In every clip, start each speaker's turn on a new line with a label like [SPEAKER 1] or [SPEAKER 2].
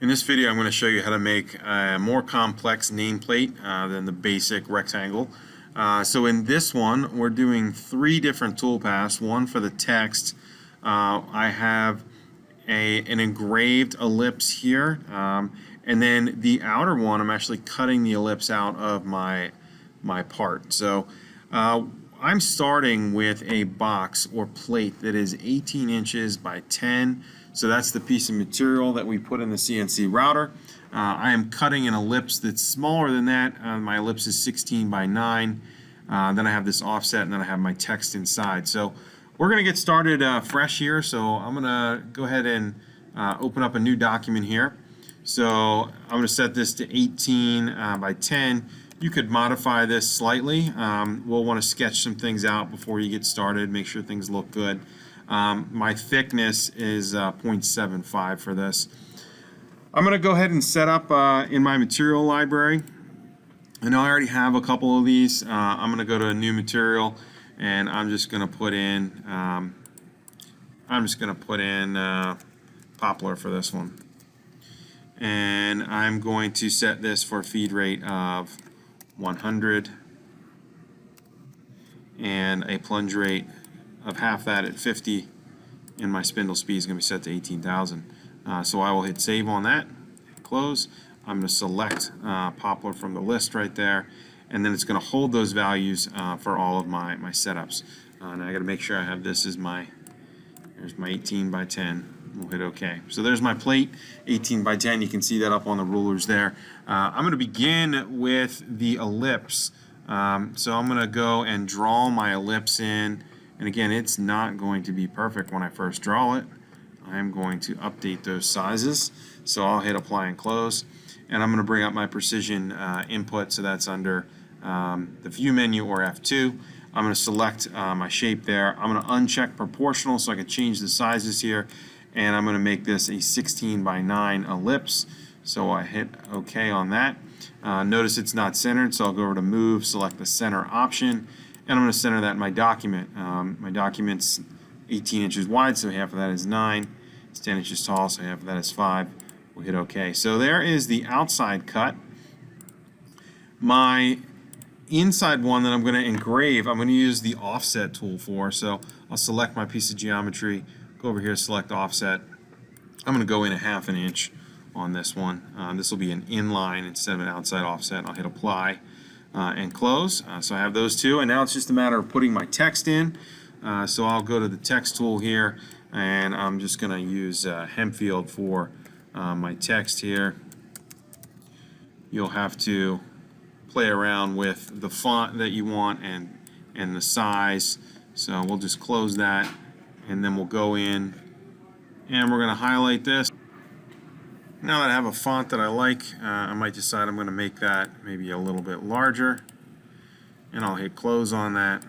[SPEAKER 1] In this video, I'm going to show you how to make a more complex nameplate than the basic rectangle. So in this one, we're doing 3 different toolpaths. One for the text. I have an engraved ellipse here, and then the outer one, I'm actually cutting the ellipse out of my part. So I'm starting with a box or plate that is 18 inches by 10. So that's the piece of material that we put in the CNC router. I am cutting an ellipse that's smaller than that. My ellipse is 16 by 9. Then I have this offset, and then I have my text inside. So we're going to get started fresh here. So I'm going to go ahead and open up a new document here. So I'm going to set this to 18 by 10. You could modify this slightly. We'll want to sketch some things out before you get started, make sure things look good. My thickness is 0.75 for this. I'm going to go ahead and set up in my material library. I know I already have a couple of these. I'm going to go to a new material, and I'm just going to put in poplar for this one. And I'm going to set this for a feed rate of 100 and a plunge rate of half that at 50, and my spindle speed is going to be set to 18,000. So I will hit save on that, close. I'm going to select poplar from the list right there, and then it's going to hold those values for all of my setups. And I got to make sure I have this as here's my 18 by 10. We'll hit OK. So there's my plate, 18 by 10. You can see that up on the rulers there. I'm going to begin with the ellipse. So I'm going to go and draw my ellipse in. And again, it's not going to be perfect when I first draw it. I'm going to update those sizes. So I'll hit apply and close. And I'm going to bring up my precision input. So that's under the view menu or F2. I'm going to select my shape there. I'm going to uncheck proportional so I can change the sizes here. And I'm going to make this a 16 by 9 ellipse. So I hit OK on that. Notice it's not centered, so I'll go over to Move, select the center option, and I'm going to center that in my document. My document's 18 inches wide, so half of that is 9. It's 10 inches tall, so half of that is 5. We'll hit OK. So there is the outside cut. My inside one that I'm going to engrave, I'm going to use the offset tool for. So I'll select my piece of geometry, go over here, select offset. I'm going to go in a ½ an inch on this one. This will be an inline instead of an outside offset. I'll hit apply and close. So I have those two, and now it's just a matter of putting my text in. So I'll go to the text tool here, and I'm just going to use Hempfield for my text here. You'll have to play around with the font that you want and the size. So we'll just close that, and then we'll go in and we're going to highlight this. Now that I have a font that I like, I might decide I'm going to make that maybe a little bit larger, and I'll hit close on that.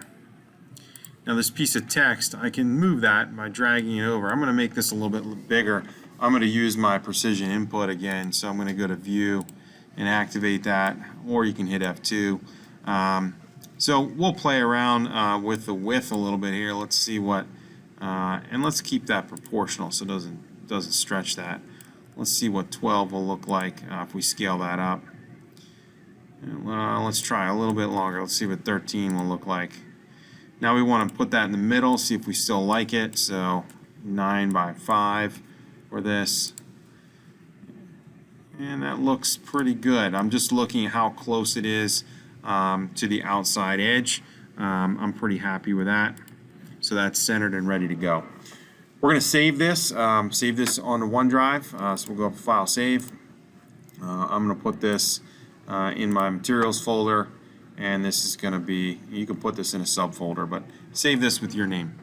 [SPEAKER 1] Now this piece of text, I can move that by dragging it over. I'm going to make this a little bit bigger. I'm going to use my precision input again, so I'm going to go to view and activate that, or you can hit F2. So we'll play around with the width a little bit here. Let's see what, and let's keep that proportional so it doesn't stretch that. Let's see what 12 will look like if we scale that up. Let's try a little bit longer. Let's see what 13 will look like. Now we want to put that in the middle, see if we still like it. So 9 by 5 for this. And that looks pretty good. I'm just looking at how close it is to the outside edge. I'm pretty happy with that. So that's centered and ready to go. We're going to save this on the OneDrive. So we'll go up to File, Save. I'm going to put this in my Materials folder, and this is going to be, you can put this in a subfolder, but save this with your name.